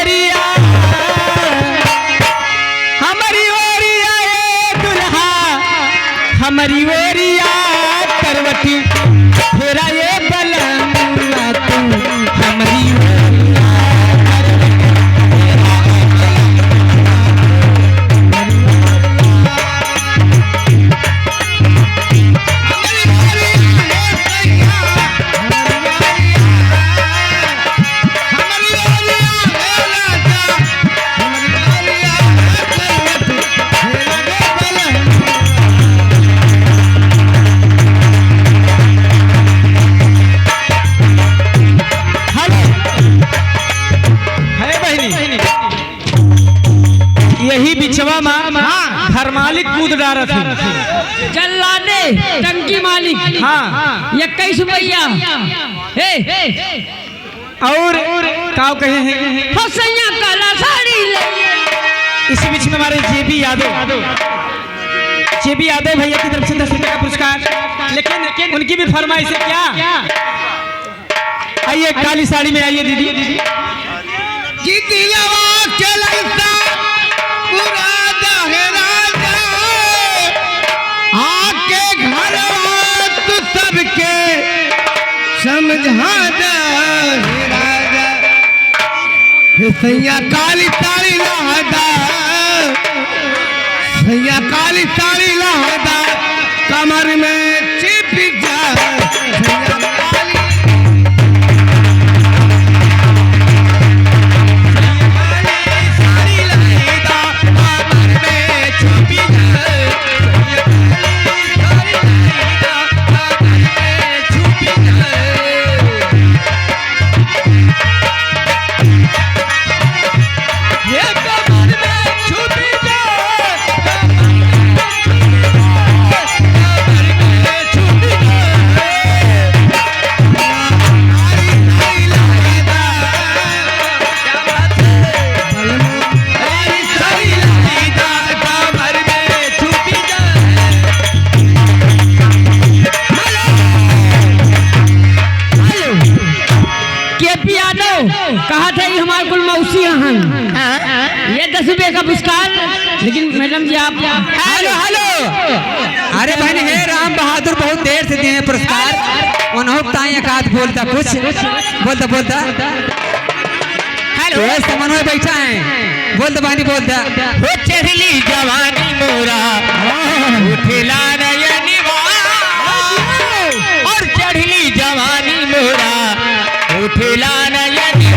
ओरिया, हमारी ओरिया ए दुल्हा, हमारी ओरिया करवटी फेरा ये बलमुआ तू हमारी ओरिया। यही बिचवा माँ घर मालिक कूद डारा थे, चल्ला दे टंकी मालिक। हाँ 21 रुपया और काव कहे हैं हसैया काला साड़ी ले। इसी बीच में हमारे जेबी यादव भैया की तरफ से 10 रुपये का पुरस्कार। लेकिन उनकी भी फरमाइश है क्या? आइए काली साड़ी में आइए दीदी। आके घर तू सबके समझा राजा, सैया काली साड़ी लहदा, सैया काली साड़ी लहदा, कमर में चिप जा सैया काली। कहा था ये हमारे कुल मौसी हैं, ये 10 रुपये का पुरस्कार। लेकिन मैडम जी आप हेलो अरे बहन हे राम बहादुर बहुत देर से दिए पुरस्कार। उन्होंने एक आध बोलता कुछ बोलता हेलो समन में बैठा है बोलता बहनी बोलता वो चढ़ली जवानी मोरा उठला नयनी और चढ़ली जवानी मोरा उठला नयनी।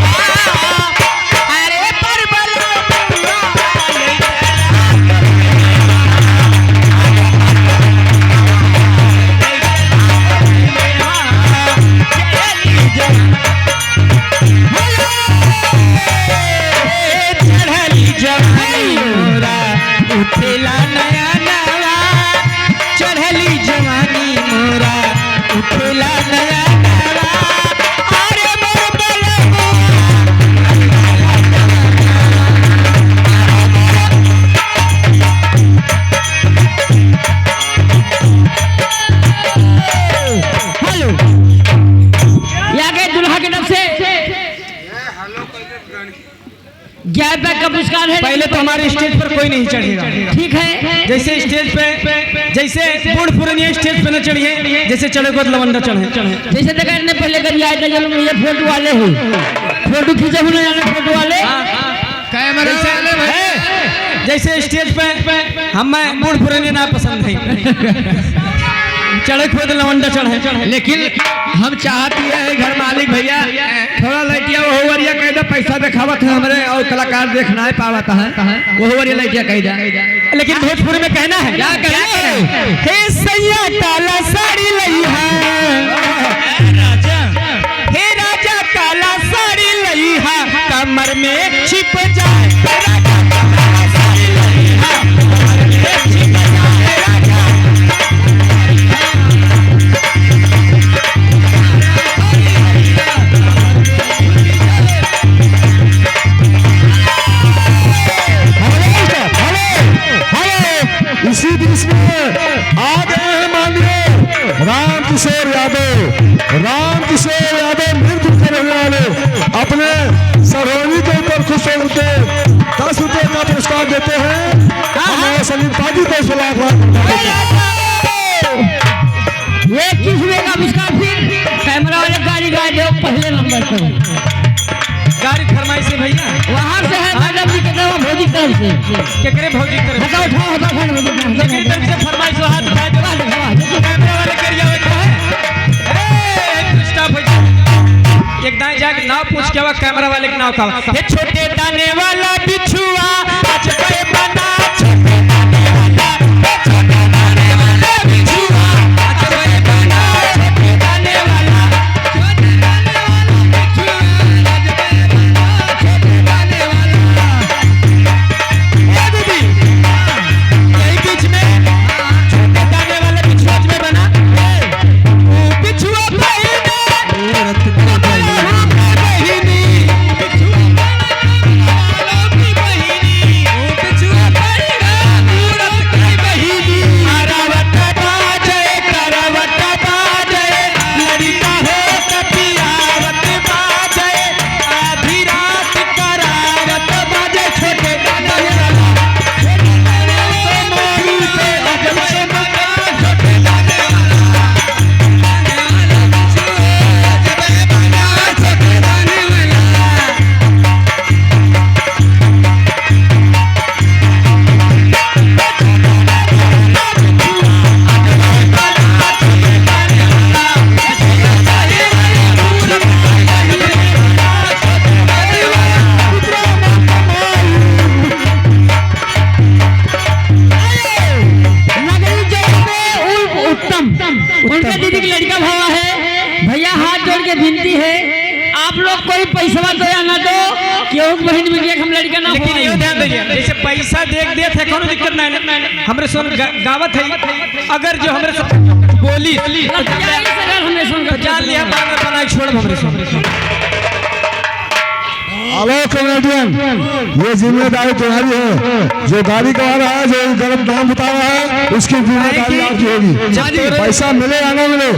उठेला नया नवा चढ़ली जवानी मोरा उठेला नया नवा। अरे मोर बलबुआ हेलो या गए दुल्हा के तरफ से 11 रुपये का पुरस्कार है। पहले तो हमारे स्टेज पर कोई नहीं चढ़ेगा, ठीक है। जैसे स्टेज पे जैसे बूढ़ पुरानी स्टेज पे न चढ़िए, जैसे चढ़े को लवंडा चढ़े जैसे देखा ने पहले कभी आए थे चलो ये फोटो वाले हो, फोटो खींचे हुए जाने फोटो वाले कैमरा वाले जैसे स्टेज पे हम बूढ़ पुरानी ना पसंद है चढ़े खुद लवंडा चढ़े। लेकिन हम चाहती है घर मालिक भैया थोड़ा लड़किया वो वरिया कह दे, पैसा दिखावत है हमरे और कलाकार देखना है पावत है वो वरिया लड़किया कह दे। लेकिन भोजपुरी में कहना है क्या कहना है? हे सैया काला साड़ी लई है, हे राजा काला साड़ी लई है, कमर में छिप जाए राम किशोर यादव नृत्य करने वाले अपने सरोनी के ऊपर खुश लाख लाख। ये किस वे का आविष्कार फिर कैमरा वाले गाड़ी दो पहले नंबर पर गाड़ी फरमाइश है भैया वहाँ से है मैडम जी के तरफ भौजी तरफ से केकरे भौजी तरफ हटाओ उठाओ हटाओ खड़े भौजी केकरे तरफ से फरमाइश हो हाथ उठा दो कैमरा वाले करिया बैठा है ए स्टॉप हो जा एक दाएं जाके नाव पूछ के आवा कैमरा वाले के नाव का ये छोटे दाने वाला बिछुआ आज पे बना छोटे दाने वाला छोटे दाने वाला बिछुआ आज पे बना छोटे दाने वाला छोटे दाने वाला बिछुआ आज पे बना छोटे दाने वाला ए दीदी यही बीच में छोटे दाने वाला बिछुआ आज पे बना वो बिछुआ उनके दीदी की लड़का भावा है भैया हाथ जोड़ के विनती है आप लोग कोई पैसा दो या ना दो क्यों बहन मिल हम लड़का ना लेकिन ये ध्यान दीजिए जैसे पैसा देख दिए थे कोनो दिक्कत नहीं हमरे सुन गावत है अगर जो हमरे बोली हमने सुन जान लिया बनाई छोड़ हमरे सुन हेलो कॉमेडियन, ये जिम्मेदारी तुम्हारी है। जो गाड़ी करा रहा है, जो गलत नाम बता रहा है, उसकी जिम्मेदारी आपकी होगी। पैसा मिले या ना मिले,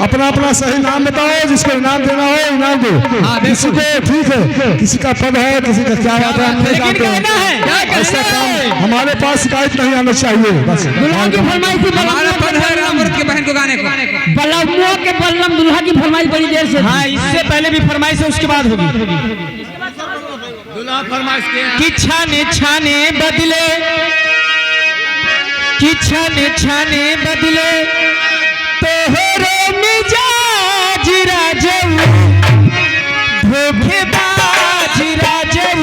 अपना अपना सही नाम बताओ, जिसको इनाम देना हो इनाम दो। किसी को ठीक है, किसी का पद है, किसी का क्या बात है, नहीं जानते हैं। ऐसा काम हमारे पास शिकायत नहीं आना चाहिए। बस हमारा पद है रामवृत के बहन को गाने को बल्लमुआ के बल्लम दुल्हा की फरमाइश बड़ी देर से। हाँ, इससे पहले भी फरमाइश है, उसके बाद होगी। कि छाने छाने बदले, कि छाने छाने बदले तोहरे मिजाज राजऊ, धोखेबाज राजऊ,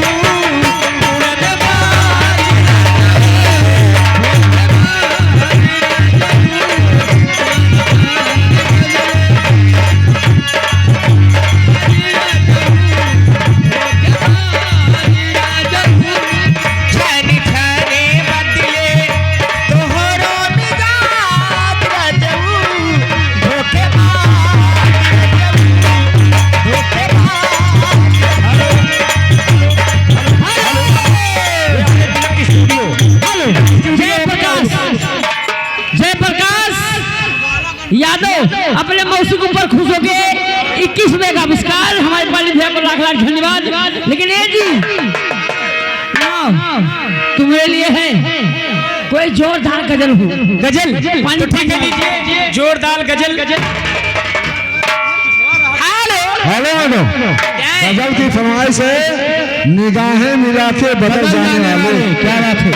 यादव अपने मौसी के ऊपर खुश हो गए। 21वें का आविष्कार हमारे पाली भैया को लाख लाख धन्यवाद। लेकिन ये जी तुम्हारे लिए है कोई जोरदार गजल हो। गजल तो ठीक है, लीजिए जोरदार गजल। हेलो हेलो, गजल की फरमाइश है, निगाहें मिला के बदल जाने वाले। क्या बात है?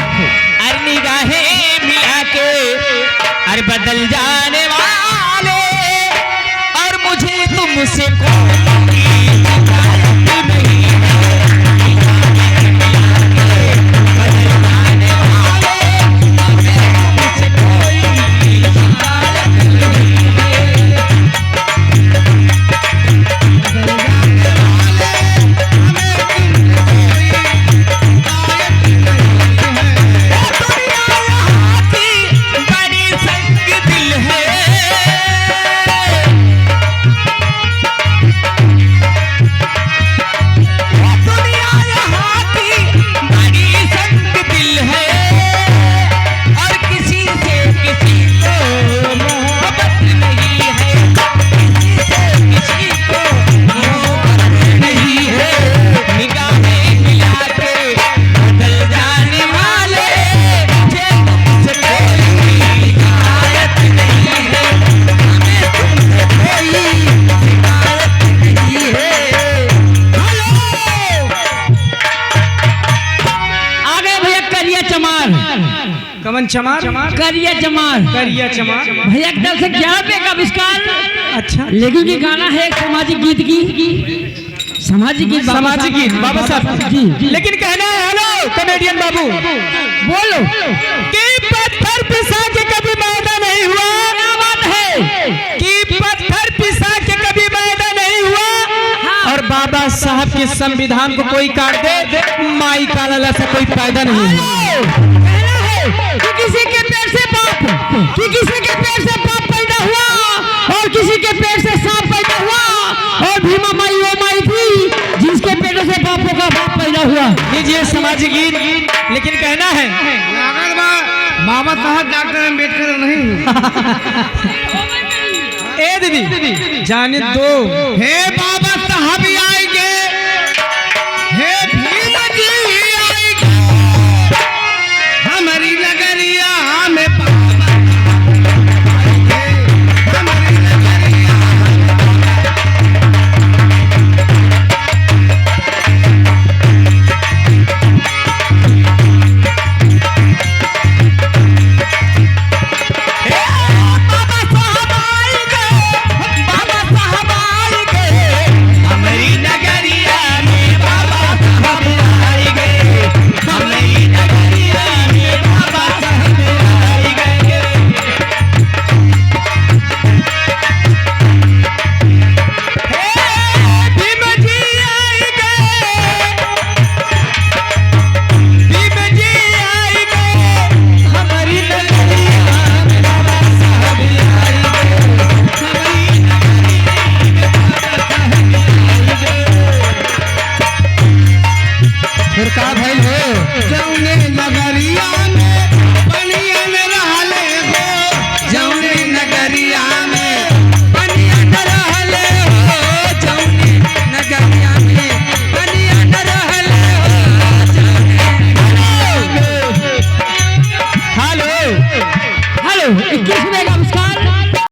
अरे निगाहें मिला के अरे बदल जाने वाले, और मुझे तुमसे कवन चमार करिया चमार। करिया चमार। भैया एक तरफ से 11 रुपए का आविष्कार। अच्छा लेकिन ये गाना है एक सामाजिक गीत की, सामाजिक गीत सामाजिक गीत बाबा साहब जी। लेकिन कहना है हेलो कॉमेडियन बाबू बोलो कि पत्थर पिसा के कभी मैदा नहीं हुआ। क्या बात है कि पत्थर पिसा के कभी मैदा नहीं हुआ और बाबा साहब के संविधान को कोई काट दे माई का लाला से कोई फायदा नहीं है। कहना है कि किसी के पेट से बाप, कि किसी के पेट से बाप पैदा हुआ और किसी के पेट से सांप पैदा हुआ और भीमा माई वो माई थी जिसके पेटों से बापों का बाप पैदा हुआ। लीजिए सामाजिक गीत। लेकिन कहना है बाबा साहब डॉक्टर अम्बेडकर नहीं ए दीदी जाने दो हे